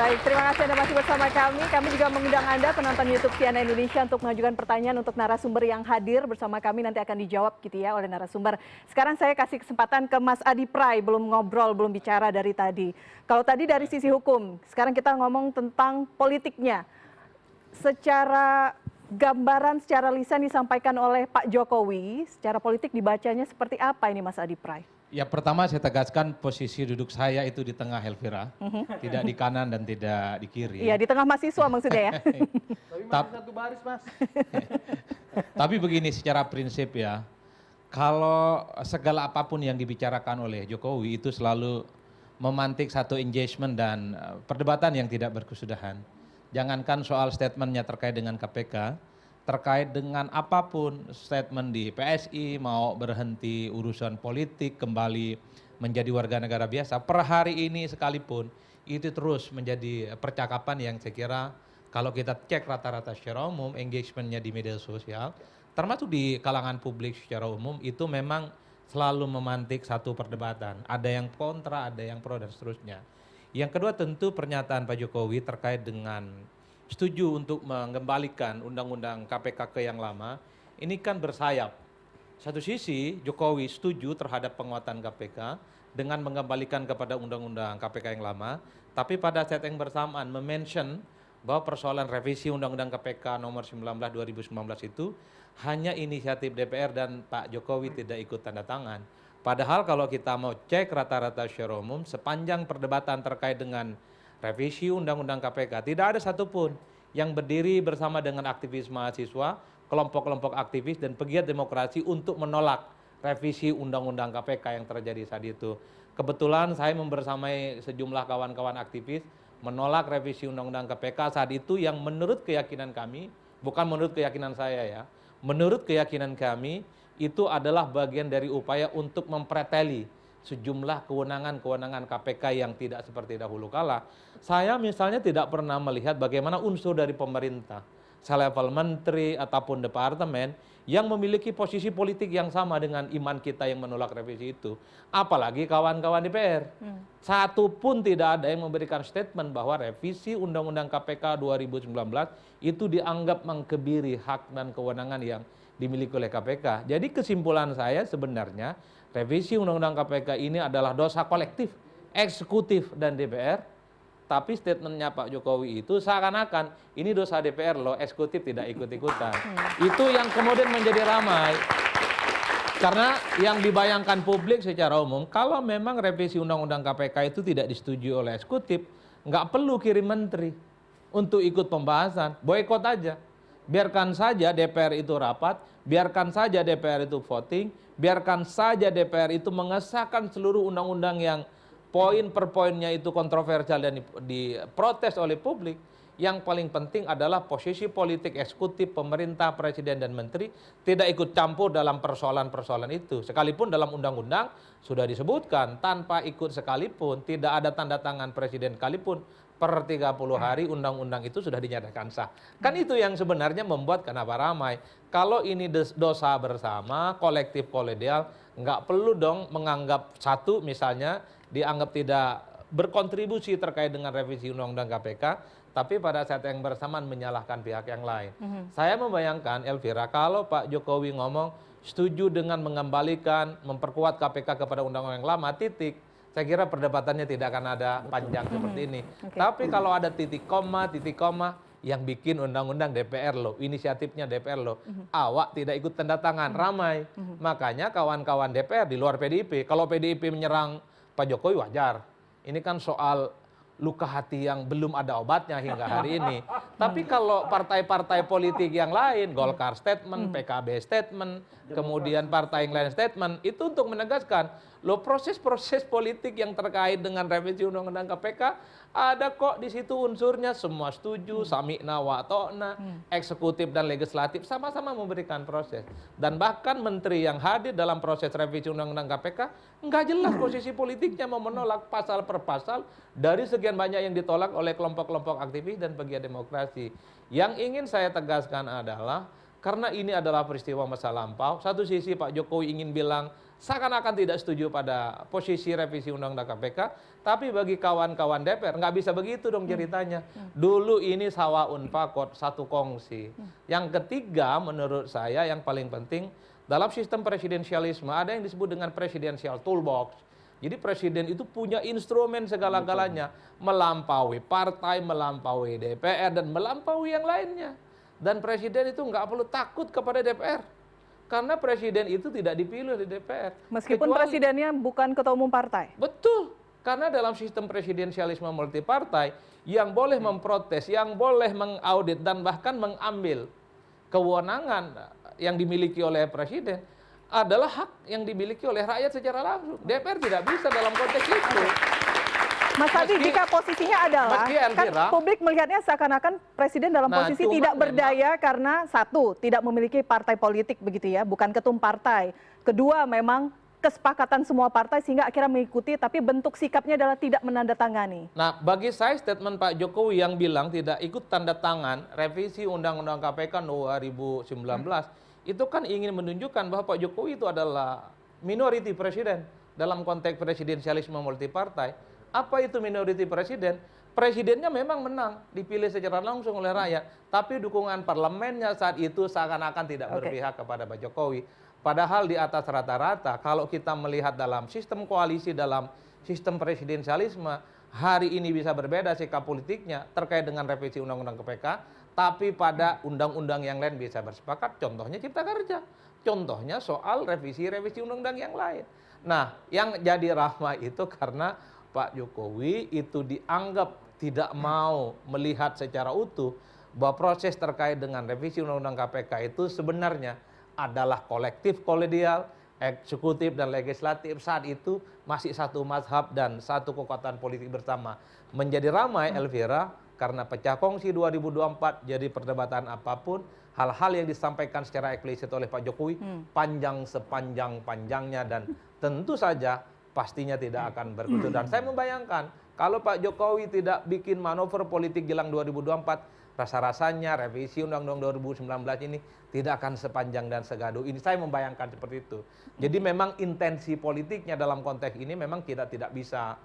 Baik, terima kasih Anda masih bersama kami. Kami juga mengundang Anda penonton YouTube CNN Indonesia untuk mengajukan pertanyaan untuk narasumber yang hadir bersama kami, nanti akan dijawab gitu ya oleh narasumber. Sekarang saya kasih kesempatan ke Mas Adi Pray, belum ngobrol, belum bicara dari tadi. Kalau tadi dari sisi hukum, sekarang kita ngomong tentang politiknya. Secara gambaran, secara lisan disampaikan oleh Pak Jokowi, secara politik dibacanya seperti apa ini Mas Adi Pray? Ya, pertama saya tegaskan posisi duduk saya itu di tengah, Elvira. Tidak di kanan dan tidak di kiri. Iya, di tengah mahasiswa maksudnya ya. Tapi masih satu baris, Mas. Tapi begini, secara prinsip ya, kalau segala apapun yang dibicarakan oleh Jokowi itu selalu memantik satu engagement dan perdebatan yang tidak berkesudahan. Jangankan soal statementnya terkait dengan KPK, terkait dengan apapun statement di PSI, mau berhenti urusan politik, kembali menjadi warga negara biasa, per hari ini sekalipun, itu terus menjadi percakapan yang saya kira kalau kita cek rata-rata secara umum, engagementnya di media sosial, termasuk di kalangan publik secara umum, itu memang selalu memantik satu perdebatan. Ada yang kontra, ada yang pro, dan seterusnya. Yang kedua tentu pernyataan Pak Jokowi terkait dengan setuju untuk mengembalikan undang-undang KPK ke yang lama, ini kan bersayap. Satu sisi Jokowi setuju terhadap penguatan KPK dengan mengembalikan kepada undang-undang KPK yang lama, tapi pada saat yang bersamaan mention bahwa persoalan revisi undang-undang KPK nomor 19 2019 itu hanya inisiatif DPR dan Pak Jokowi tidak ikut tanda tangan. Padahal kalau kita mau cek rata-rata secara umum, sepanjang perdebatan terkait dengan revisi Undang-Undang KPK, tidak ada satupun yang berdiri bersama dengan aktivis mahasiswa, kelompok-kelompok aktivis dan pegiat demokrasi untuk menolak revisi Undang-Undang KPK yang terjadi saat itu. Kebetulan saya membersamai sejumlah kawan-kawan aktivis menolak revisi Undang-Undang KPK saat itu yang menurut keyakinan kami, bukan menurut keyakinan saya ya, menurut keyakinan kami itu adalah bagian dari upaya untuk mempreteli sejumlah kewenangan-kewenangan KPK yang tidak seperti dahulu kala. Saya misalnya tidak pernah melihat bagaimana unsur dari pemerintah, selevel menteri ataupun departemen yang memiliki posisi politik yang sama dengan iman kita yang menolak revisi itu. Apalagi kawan-kawan DPR. Satu pun tidak ada yang memberikan statement bahwa revisi Undang-Undang KPK 2019 itu dianggap mengkebiri hak dan kewenangan yang dimiliki oleh KPK. Jadi kesimpulan saya sebenarnya revisi Undang-Undang KPK ini adalah dosa kolektif, eksekutif dan DPR. Tapi statementnya Pak Jokowi itu seakan-akan ini dosa DPR loh, eksekutif tidak ikut-ikutan. Itu yang kemudian menjadi ramai. Karena yang dibayangkan publik secara umum, kalau memang revisi Undang-Undang KPK itu tidak disetujui oleh eksekutif, nggak perlu kirim menteri untuk ikut pembahasan, boikot aja. Biarkan saja DPR itu rapat, biarkan saja DPR itu voting, biarkan saja DPR itu mengesahkan seluruh undang-undang yang poin per poinnya itu kontroversial dan diprotes oleh publik. Yang paling penting adalah posisi politik eksekutif, pemerintah, presiden, dan menteri tidak ikut campur dalam persoalan-persoalan itu. Sekalipun dalam undang-undang sudah disebutkan, tanpa ikut sekalipun, tidak ada tanda tangan presiden sekalipun, per 30 hari undang-undang itu sudah dinyatakan sah. Kan itu yang sebenarnya membuat kenapa ramai. Kalau ini dosa bersama, kolektif kolegial, nggak perlu dong menganggap satu misalnya dianggap tidak berkontribusi terkait dengan revisi Undang-Undang KPK, tapi pada saat yang bersamaan menyalahkan pihak yang lain. Saya membayangkan, Elvira, kalau Pak Jokowi ngomong setuju dengan mengembalikan, memperkuat KPK kepada undang-undang yang lama, titik. Saya kira perdebatannya tidak akan ada panjang seperti ini. Tapi kalau ada titik koma, yang bikin undang-undang DPR loh, inisiatifnya DPR loh, awak tidak ikut tanda tangan, ramai. Makanya kawan-kawan DPR di luar PDIP, kalau PDIP menyerang Pak Jokowi wajar. Ini kan soal luka hati yang belum ada obatnya hingga hari ini. Tapi kalau partai-partai politik yang lain, Golkar statement, PKB statement, kemudian partai yang lain statement, itu untuk menegaskan, loh proses-proses politik yang terkait dengan revisi Undang-Undang KPK, ada kok di situ unsurnya, semua setuju, sami'na wa ta'na, eksekutif dan legislatif sama-sama memberikan proses. Dan bahkan menteri yang hadir dalam proses revisi Undang-Undang KPK, nggak jelas posisi politiknya mau menolak pasal per pasal dari sekian banyak yang ditolak oleh kelompok-kelompok aktivis dan pegiat demokrasi. Yang ingin saya tegaskan adalah karena ini adalah peristiwa masa lampau. Satu sisi Pak Jokowi ingin bilang seakan-akan tidak setuju pada posisi revisi Undang-Undang KPK, tapi bagi kawan-kawan DPR nggak bisa begitu dong ceritanya. Dulu ini sawaun fakot, satu kongsi. Yang ketiga menurut saya yang paling penting dalam sistem presidensialisme ada yang disebut dengan presidential toolbox. Jadi presiden itu punya instrumen segala-galanya, melampaui partai, melampaui DPR, dan melampaui yang lainnya. Dan presiden itu nggak perlu takut kepada DPR. Karena presiden itu tidak dipilih oleh DPR. Meskipun presidennya bukan ketua umum partai. Betul. Karena dalam sistem presidensialisme multipartai, yang boleh memprotes, yang boleh mengaudit, dan bahkan mengambil kewenangan yang dimiliki oleh presiden, adalah hak yang dimiliki oleh rakyat secara langsung. DPR tidak bisa dalam konteks itu. Mas Adi, jika posisinya adalah, kan publik melihatnya seakan-akan presiden dalam posisi tidak berdaya karena satu, tidak memiliki partai politik begitu ya, bukan ketum partai. Kedua, memang kesepakatan semua partai sehingga akhirnya mengikuti, tapi bentuk sikapnya adalah tidak menandatangani. Nah, bagi saya statement Pak Jokowi yang bilang tidak ikut tanda tangan revisi Undang-Undang KPK 2019, itu kan ingin menunjukkan bahwa Pak Jokowi itu adalah minority presiden dalam konteks presidensialisme multipartai. Apa itu minority presiden? Presidennya memang menang, dipilih secara langsung oleh rakyat, tapi dukungan parlemennya saat itu seakan-akan tidak berpihak kepada Pak Jokowi. Padahal di atas rata-rata, kalau kita melihat dalam sistem koalisi, dalam sistem presidensialisme, hari ini bisa berbeda sikap politiknya terkait dengan revisi Undang-Undang KPK, tapi pada undang-undang yang lain bisa bersepakat. Contohnya Cipta Kerja, contohnya soal revisi undang-undang yang lain. Nah, yang jadi ramai itu karena Pak Jokowi itu dianggap tidak mau melihat secara utuh bahwa proses terkait dengan revisi Undang-Undang KPK itu sebenarnya adalah kolektif kolegial, eksekutif dan legislatif saat itu masih satu mazhab dan satu kekuatan politik bersama. Menjadi ramai Elvira karena pecah kongsi 2024 jadi perdebatan apapun, hal-hal yang disampaikan secara eksplisit oleh Pak Jokowi panjang sepanjang-panjangnya dan tentu saja pastinya tidak akan berkutu. Dan saya membayangkan kalau Pak Jokowi tidak bikin manuver politik jelang 2024, rasa-rasanya revisi Undang-Undang 2019 ini tidak akan sepanjang dan segaduh ini. Saya membayangkan seperti itu. Jadi memang intensi politiknya dalam konteks ini memang kita tidak bisa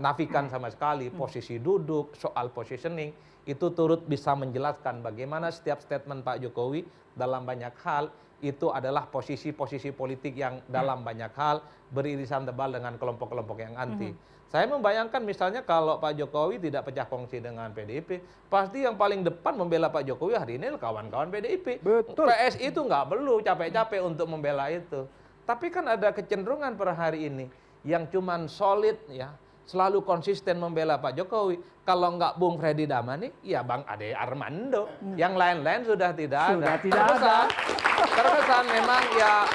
nafikan sama sekali. Posisi duduk, soal positioning, itu turut bisa menjelaskan bagaimana setiap statement Pak Jokowi dalam banyak hal itu adalah posisi-posisi politik yang dalam banyak hal beririsan tebal dengan kelompok-kelompok yang anti. Saya membayangkan misalnya kalau Pak Jokowi tidak pecah kongsi dengan PDIP, pasti yang paling depan membela Pak Jokowi hari ini kawan-kawan PDIP. Betul. PS itu nggak perlu capek-capek untuk membela itu. Tapi kan ada kecenderungan per hari ini yang cuman solid ya, selalu konsisten membela Pak Jokowi. Kalau nggak Bung Freddy Damani, ya Bang Ade Armando. Yang lain-lain sudah tidak ada. Terkesan memang ya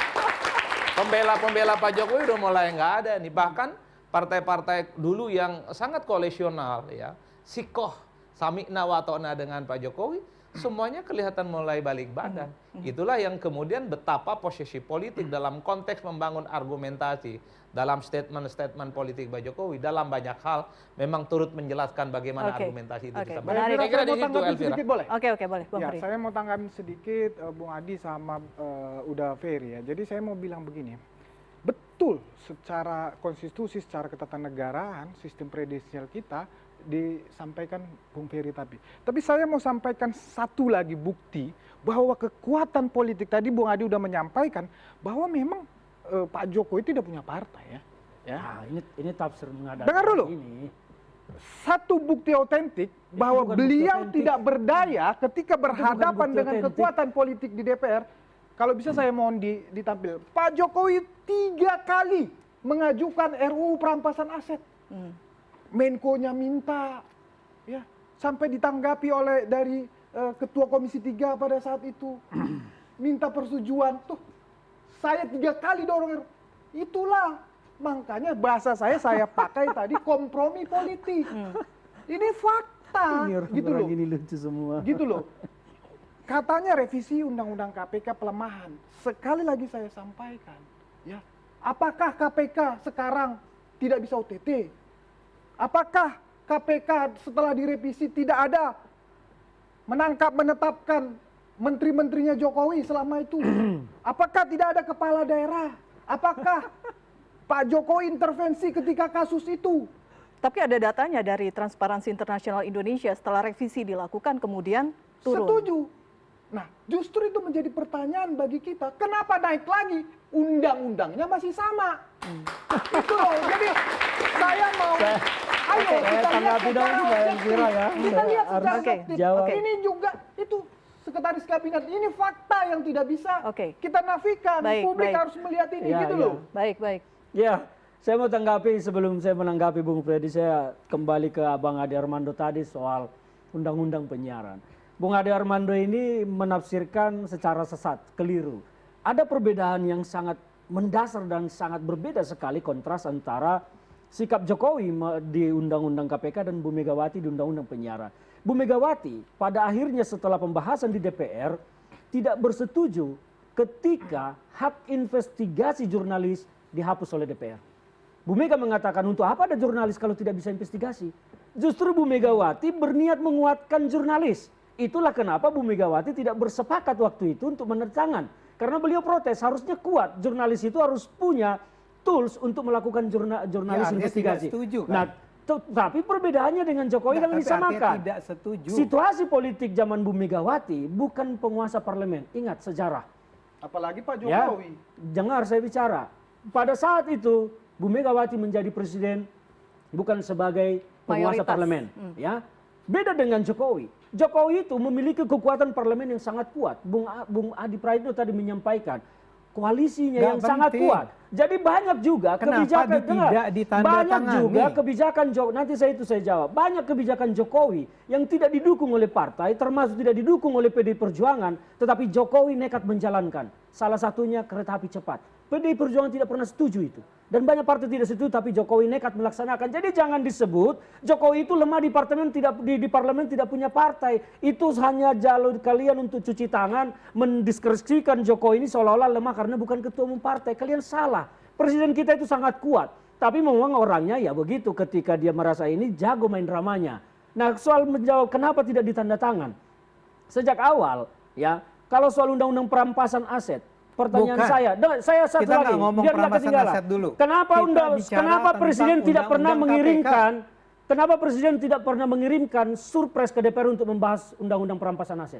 pembela-pembela Pak Jokowi udah mulai nggak ada nih. Bahkan partai-partai dulu yang sangat koalisional ya, sikoh sami'na wa ta'na dengan Pak Jokowi, semuanya kelihatan mulai balik badan. Itulah yang kemudian betapa posisi politik dalam konteks membangun argumentasi dalam statement-statement politik Pak Jokowi dalam banyak hal memang turut menjelaskan bagaimana argumentasi itu disampaikan. Saya Kira-kira di mau situ, tanggapi Elvira. sedikit boleh? Oke, boleh. Bang Ya, Ferry. saya mau tanggapi sedikit Bung Adi sama udah Ferry ya. Jadi saya mau bilang begini. Betul, secara konstitusi, secara ketatanegaraan, sistem presidensial kita disampaikan Bung Ferry tadi. Tapi saya mau sampaikan satu lagi bukti bahwa kekuatan politik tadi Bung Adi udah menyampaikan bahwa memang Pak Jokowi tidak punya partai ya. Nah, ini tafsir menghadapi Dengar dulu. ini. Satu bukti otentik bahwa bukan beliau bukti otentik. tidak berdaya ketika berhadapan bukti dengan otentik. kekuatan politik di DPR. Kalau bisa saya mohon ditampil. Pak Jokowi 3 kali mengajukan RUU perampasan aset. Menko-nya minta, ya sampai ditanggapi oleh dari Ketua Komisi 3 pada saat itu. Minta persetujuan. Tuh, saya 3 kali dorong. Itulah, makanya bahasa saya pakai tadi kompromi politik. Ini fakta, Ini gitu loh. orang ini lucu semua. Gitu loh. Katanya revisi Undang-Undang KPK pelemahan. Sekali lagi saya sampaikan, ya. Apakah KPK sekarang tidak bisa OTT? Apakah KPK setelah direvisi tidak ada menangkap, menetapkan menteri-menterinya Jokowi selama itu? Apakah tidak ada kepala daerah? Apakah Pak Jokowi intervensi ketika kasus itu? Tapi ada datanya dari Transparansi Internasional Indonesia setelah revisi dilakukan kemudian turun. Setuju. Nah, justru itu menjadi pertanyaan bagi kita. Kenapa naik lagi? Undang-undangnya masih sama. Itu loh. Jadi saya mau, ayo saya kita lihat tanggapi dong, secara saya objektif. kira ya. Kita lihat Harus secara Oke, objektif. jawab. Ini juga itu sekretaris kabinet. Ini fakta yang tidak bisa Oke. kita nafikan. Baik, Publik baik. harus melihat ini Ya, gitu ya. loh. Baik, baik. Ya, saya mau tanggapi sebelum saya menanggapi Bung Freddy, saya kembali ke Abang Ade Armando tadi soal undang-undang penyiaran. Bung Ade Armando ini menafsirkan secara sesat, keliru. Ada perbedaan yang sangat mendasar dan sangat berbeda sekali kontras antara sikap Jokowi di Undang-Undang KPK dan Bu Megawati di Undang-Undang Penyiaran. Bu Megawati pada akhirnya setelah pembahasan di DPR tidak bersetuju ketika hak investigasi jurnalis dihapus oleh DPR. Bu Mega mengatakan untuk apa ada jurnalis kalau tidak bisa investigasi? Justru Bu Megawati berniat menguatkan jurnalis. Itulah kenapa Bu Megawati tidak bersepakat waktu itu untuk menertangan. Karena beliau protes harusnya kuat. Jurnalis itu harus punya tools untuk melakukan jurnalis artinya investigasi. tidak setuju, kan? Nah, tapi perbedaannya dengan Jokowi jangan Tapi artinya disamakan. tidak setuju. Situasi politik zaman Bu Megawati bukan penguasa parlemen. Ingat sejarah. Apalagi Pak Ya, Jokowi. dengar saya bicara. Pada saat itu Bu Megawati menjadi presiden bukan sebagai penguasa Mayoritas. parlemen, ya. Beda dengan Jokowi. Jokowi itu memiliki kekuatan parlemen yang sangat kuat. Bung Adi Praitno tadi menyampaikan koalisinya Nggak yang sangat penting. kuat. Jadi banyak juga Kenapa kebijakan tidak ditandatangani? banyak juga kebijakan nanti saya jawab. Banyak kebijakan Jokowi yang tidak didukung oleh partai, termasuk tidak didukung oleh PDI Perjuangan, tetapi Jokowi nekat menjalankan. Salah satunya kereta api cepat. PDI Perjuangan tidak pernah setuju itu. Dan banyak partai tidak setuju, tapi Jokowi nekat melaksanakan. Jadi jangan disebut Jokowi itu lemah di parlemen, di parlemen tidak punya partai. Itu hanya jalur kalian untuk cuci tangan, mendiskresikan Jokowi ini seolah-olah lemah karena bukan ketua umum partai. Kalian salah. Presiden kita itu sangat kuat. Tapi memang orangnya ya begitu, ketika dia merasa ini jago main dramanya. Nah, soal menjawab kenapa tidak ditanda tangan. Sejak awal ya, kalau soal undang-undang perampasan aset, pertanyaan Bukan. saya satu Kita lagi, nggak ngomong biar nggak perampasan ketinggalan. aset dulu. Kenapa Kita bicara kenapa tentang presiden tidak pernah undang-undang mengirimkan? Kenapa presiden tidak pernah mengirimkan surpres ke DPR untuk membahas undang-undang perampasan aset?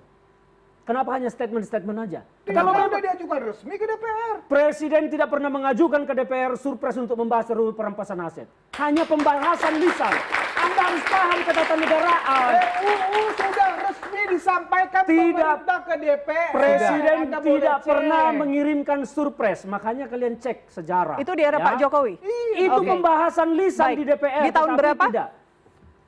Kenapa hanya statement-statement aja? Kalau udah diajukan resmi ke DPR. Presiden tidak pernah mengajukan ke DPR surpres untuk membahas RUU perampasan aset. Hanya pembahasan lisan. Anda harus paham ketatanegaraan. RUU sudah resmi disampaikan Tidak. pemerintah ke DPR. Presiden Anda boleh tidak cek. pernah mengirimkan surpres. Makanya kalian cek sejarah. Itu di era ya. Pak Jokowi. Itu Oke. pembahasan lisan Baik. di DPR. Di tahun tetapi berapa? Tidak.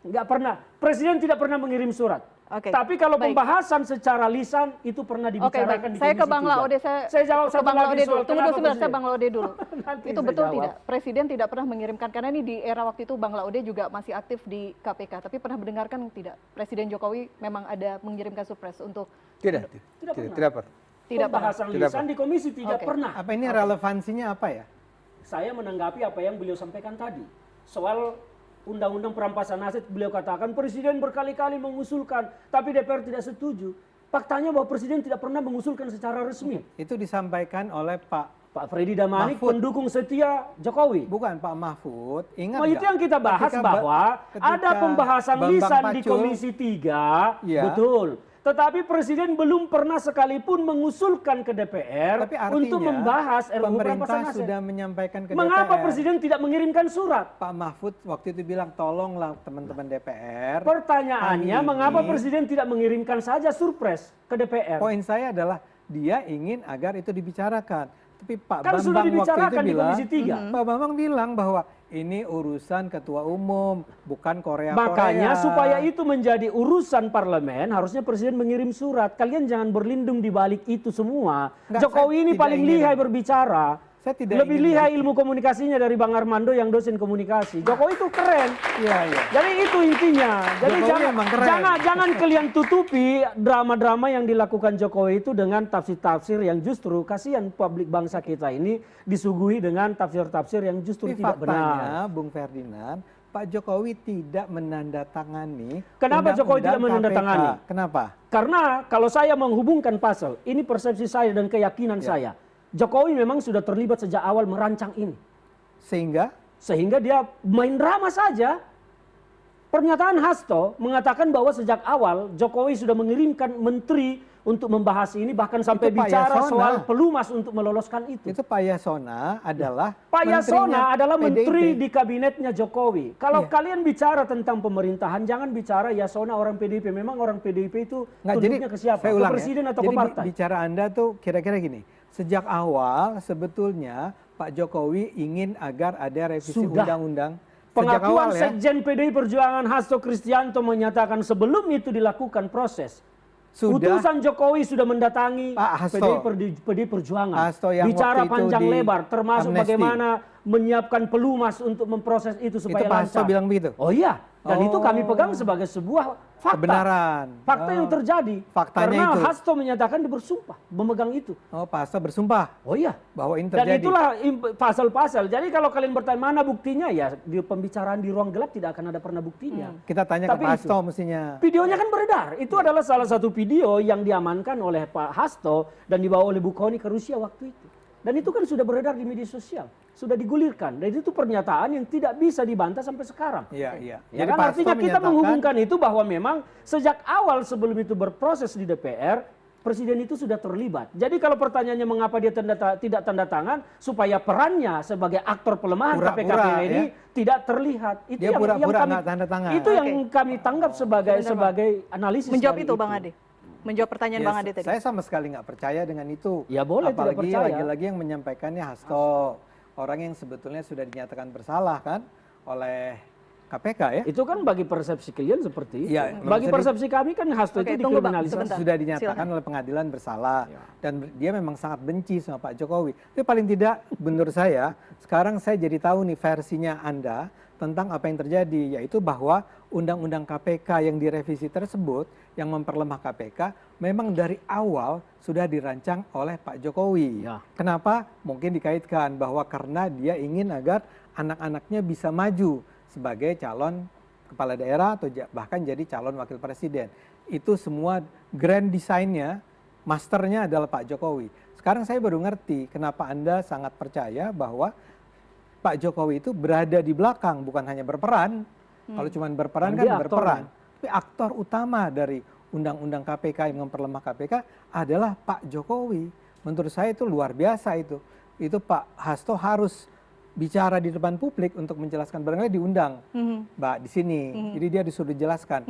Nggak pernah. Presiden tidak pernah mengirim surat. Oke. Tapi kalau Baik. pembahasan secara lisan itu pernah Oke, dibicarakan baik. di Saya ke Komisi Bang 3. Laode, Saya jawab ke satu Bang lagi Laode dulu. soal Tunggu kenapa dulu sebentar, saya presiden. Bang Laode dulu. Nanti Itu saya betul jawab. tidak? Presiden tidak pernah mengirimkan, karena ini di era waktu itu Bang Laode juga masih aktif di KPK. Tapi pernah mendengarkan tidak? Presiden Jokowi memang ada mengirimkan surprise untuk Tidak. Tidak pernah. Tidak pernah. tidak pernah. Pembahasan Tidak lisan di komisi tidak Oke. pernah. Apa ini relevansinya apa ya? Saya menanggapi apa yang beliau sampaikan tadi. Soal undang-undang perampasan aset, beliau katakan presiden berkali-kali mengusulkan, tapi DPR tidak setuju. Faktanya bahwa presiden tidak pernah mengusulkan secara resmi. Itu disampaikan oleh Pak Freddy Damani Mahfud. pendukung setia Jokowi. bukan Pak Mahfud. Ingat Oh, itu nggak? yang kita bahas Ketika bahwa ketika ada pembahasan Bambang lisan di Pacul- Komisi 3, Iya. betul. Tetapi presiden belum pernah sekalipun mengusulkan ke DPR Tapi artinya untuk membahas RUU perampasan pemerintah aset. sudah menyampaikan ke Mengapa DPR. presiden tidak mengirimkan surat? Pak Mahfud waktu itu bilang tolonglah teman-teman DPR. Pertanyaannya, Kali mengapa ini- presiden tidak mengirimkan saja surpres ke DPR? Poin saya adalah dia ingin agar itu dibicarakan. Tapi Pak Kan sudah Bambang waktu itu dibicarakan di bilang, Komisi 3. Pak Bambang bilang bahwa ini urusan ketua umum, bukan Korea. Makanya supaya itu menjadi urusan parlemen, harusnya presiden mengirim surat. Kalian jangan berlindung di balik itu semua. Enggak, Jokowi saya ini tidak paling ingin- lihai berbicara. Saya tidak Lebih ingin lihai ilmu komunikasinya dari Bang Armando yang dosen komunikasi. Jokowi itu keren. Iya, iya. Jadi itu intinya. Jadi Jokowi emang keren. jangan kalian tutupi drama-drama yang dilakukan Jokowi itu dengan tafsir-tafsir yang justru kasihan publik bangsa kita ini disuguhi dengan tafsir-tafsir yang justru Tapi tidak benar. faktanya Bung Ferdinand, Pak Jokowi tidak menandatangani. Kenapa Jokowi tidak undang-undang menandatangani? KPK. Kenapa? Karena kalau saya menghubungkan pasal, ini persepsi saya dan keyakinan saya. Jokowi memang sudah terlibat sejak awal merancang ini. Sehingga dia main drama saja. Pernyataan Hasto mengatakan bahwa sejak awal Jokowi sudah mengirimkan menteri untuk membahas ini, bahkan sampai Itu Pak bicara Yasona. soal pelumas untuk meloloskan itu. Itu Pak Yasona adalah Pak Yasona adalah menteri PDIP. di kabinetnya Jokowi. Kalau Iya. kalian bicara tentang pemerintahan, jangan bicara Yasona orang PDIP. Memang orang PDIP itu Nggak, jadi tunduknya ke siapa? saya Ke ulang presiden ya. atau Jadi ke partai? bicara Anda tuh kira-kira gini. Sejak awal sebetulnya Pak Jokowi ingin agar ada revisi Sudah. undang-undang. Sejak Pengakuan awal ya. Sekjen PDI Perjuangan Hasto Kristianto menyatakan sebelum itu dilakukan proses. Sudah. Utusan Jokowi sudah mendatangi Pak Hasto. PDI Perjuangan. Hasto yang Bicara waktu itu panjang di lebar, termasuk amnesti. bagaimana menyiapkan pelumas untuk memproses itu supaya Itu Pak Hasto lancar. bilang begitu? Oh iya, dan itu kami Oh. pegang sebagai sebuah fakta. Kebenaran. Fakta yang terjadi. Faktanya Karena itu. Hasto menyatakan dia bersumpah memegang itu. Oh, Pak Hasto bersumpah Oh iya. bahwa ini Dan terjadi. itulah pasal-pasal. Jadi kalau kalian bertanya mana buktinya, ya di pembicaraan di ruang gelap tidak akan ada pernah buktinya. Kita tanya Tapi ke Pak itu. Hasto mestinya. Videonya kan beredar. Itu adalah salah satu video yang diamankan oleh Pak Hasto dan dibawa oleh Bu Kony ke Rusia waktu itu. Dan itu kan sudah beredar di media sosial, sudah digulirkan. Dan itu pernyataan yang tidak bisa dibantah sampai sekarang. Iya, iya. Ya Jadi kan, Pak Hasto artinya kita menyatakan- menghubungkan itu bahwa memang sejak awal sebelum itu berproses di DPR, Presiden itu sudah terlibat. Jadi kalau pertanyaannya mengapa dia tidak tanda tangan, supaya perannya sebagai aktor pelemahan KPK Pura-pura, ini ya. tidak terlihat. Itu Dia pura-pura nggak tanda tangan. Itu yang kami tanggap sebagai analisis. Menjawab dari itu Bang Ade. Menjawab pertanyaan Ya, Bang Ade tadi. saya sama sekali nggak percaya dengan itu. Ya boleh tidak Apalagi percaya. lagi-lagi yang menyampaikannya Hasto, orang yang sebetulnya sudah dinyatakan bersalah kan oleh KPK ya. Itu kan bagi persepsi kalian seperti itu. Iya, Bagi maksudnya persepsi kami kan Hasto Oke, itu tunggu, Bang, dikriminalisasi. sebentar. Sudah dinyatakan Silakan. oleh pengadilan bersalah dan dia memang sangat benci sama Pak Jokowi. Tapi paling tidak menurut saya sekarang saya jadi tahu nih versinya Anda tentang apa yang terjadi, yaitu bahwa undang-undang KPK yang direvisi tersebut yang memperlemah KPK memang dari awal sudah dirancang oleh Pak Jokowi. Ya. Kenapa? Mungkin dikaitkan bahwa karena dia ingin agar anak-anaknya bisa maju sebagai calon kepala daerah atau bahkan jadi calon wakil presiden. Itu semua grand desainnya, masternya adalah Pak Jokowi. Sekarang saya baru ngerti kenapa Anda sangat percaya bahwa Pak Jokowi itu berada di belakang, bukan hanya berperan. Kalau cuma berperan Dan kan dia berperan. aktornya. Tapi aktor utama dari undang-undang KPK yang memperlemah KPK adalah Pak Jokowi. Menurut saya itu luar biasa itu. Itu Pak Hasto harus bicara di depan publik untuk menjelaskan, barangkali diundang Mbak di sini. Jadi dia disuruh jelaskan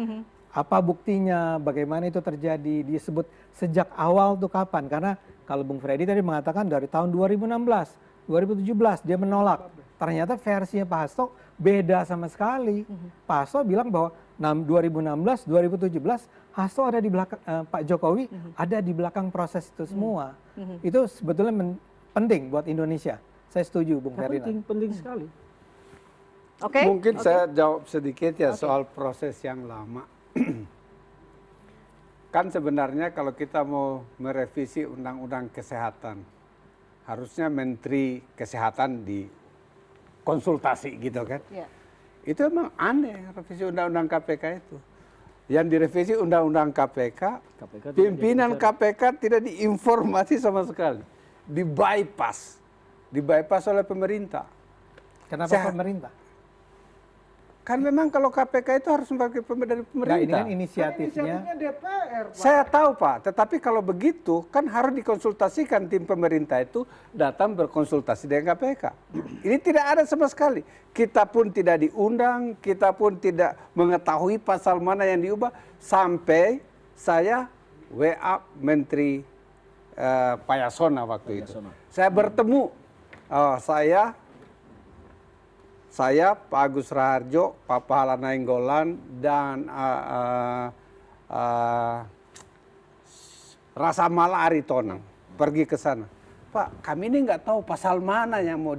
apa buktinya, bagaimana itu terjadi, disebut sejak awal tuh kapan. Karena kalau Bung Freddy tadi mengatakan dari tahun 2016, 2017 dia menolak. Ternyata versinya Pak Hasto beda sama sekali. Pak Hasto bilang bahwa 2016, 2017 Hasto ada di belakang Pak Jokowi, ada di belakang proses itu semua. Itu sebetulnya penting buat Indonesia. Saya setuju, Bung Ferdinand. Penting sekali. Oke. Mungkin Oke. saya jawab sedikit ya Oke. soal proses yang lama. Kan sebenarnya kalau kita mau merevisi undang-undang kesehatan, harusnya Menteri Kesehatan dikonsultasi gitu kan. Ya. Itu emang aneh revisi undang-undang KPK itu. Yang direvisi undang-undang KPK, pimpinan KPK tidak diinformasi sama sekali. Di-bypass oleh pemerintah. Kenapa pemerintah? Kan memang kalau KPK itu harus dari Nah, ini pemerintah. kan inisiatifnya. DPR, Pak. Saya tahu Pak, tetapi kalau begitu kan harus dikonsultasikan, tim pemerintah itu datang berkonsultasi dengan KPK. Ini tidak ada sama sekali. Kita pun tidak diundang, kita pun tidak mengetahui pasal mana yang diubah sampai saya WA Menteri Pak Yasona waktu itu. Saya bertemu, saya, Pak Agus Raharjo, Pak Pahala Nainggolan, dan Rasa Mala Aritonang pergi ke sana. Pak, kami ini nggak tahu pasal mana yang mau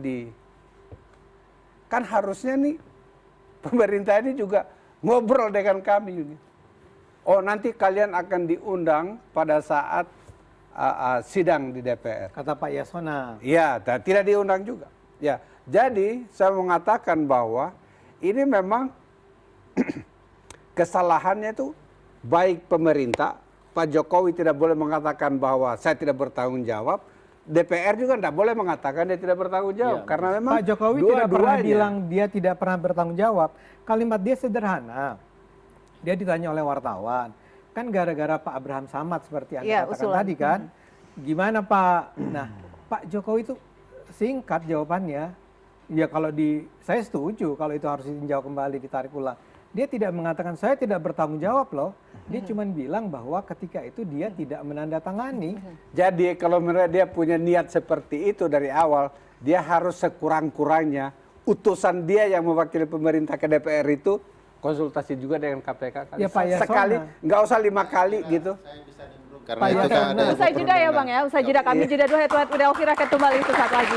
Kan harusnya nih pemerintah ini juga ngobrol dengan kami. Oh, nanti kalian akan diundang pada saat sidang di DPR. Kata Pak Yasona. Ya, tidak diundang juga. Ya, jadi saya mengatakan bahwa ini memang kesalahannya itu baik pemerintah, Pak Jokowi tidak boleh mengatakan bahwa saya tidak bertanggung jawab, DPR juga tidak boleh mengatakan dia tidak bertanggung jawab, karena memang Pak Jokowi tidak pernah dua-duanya. bilang dia tidak pernah bertanggung jawab. Kalimat dia sederhana. Dia ditanya oleh wartawan, kan gara-gara Pak Abraham Samad seperti Anda Iya, katakan usulan. tadi kan. Gimana Pak? Nah, Pak Jokowi itu singkat jawabannya. Ya kalau saya setuju kalau itu harus ditinjau kembali, ditarik ulang. Dia tidak mengatakan saya tidak bertanggung jawab loh. Dia cuma bilang bahwa ketika itu dia tidak menandatangani. Jadi kalau menurut dia punya niat seperti itu dari awal, dia harus sekurang-kurangnya utusan dia yang mewakili pemerintah ke DPR itu konsultasi juga dengan KPK kali. Ya, Pak Yasona. Sekali, nggak usah 5 kali gitu. Karena Pak itu kan Yasona. ada Usai jeda ya Bang ya, usai jeda kami jeda dulu, Head to Head udah Elvira akan kembali sesaat lagi.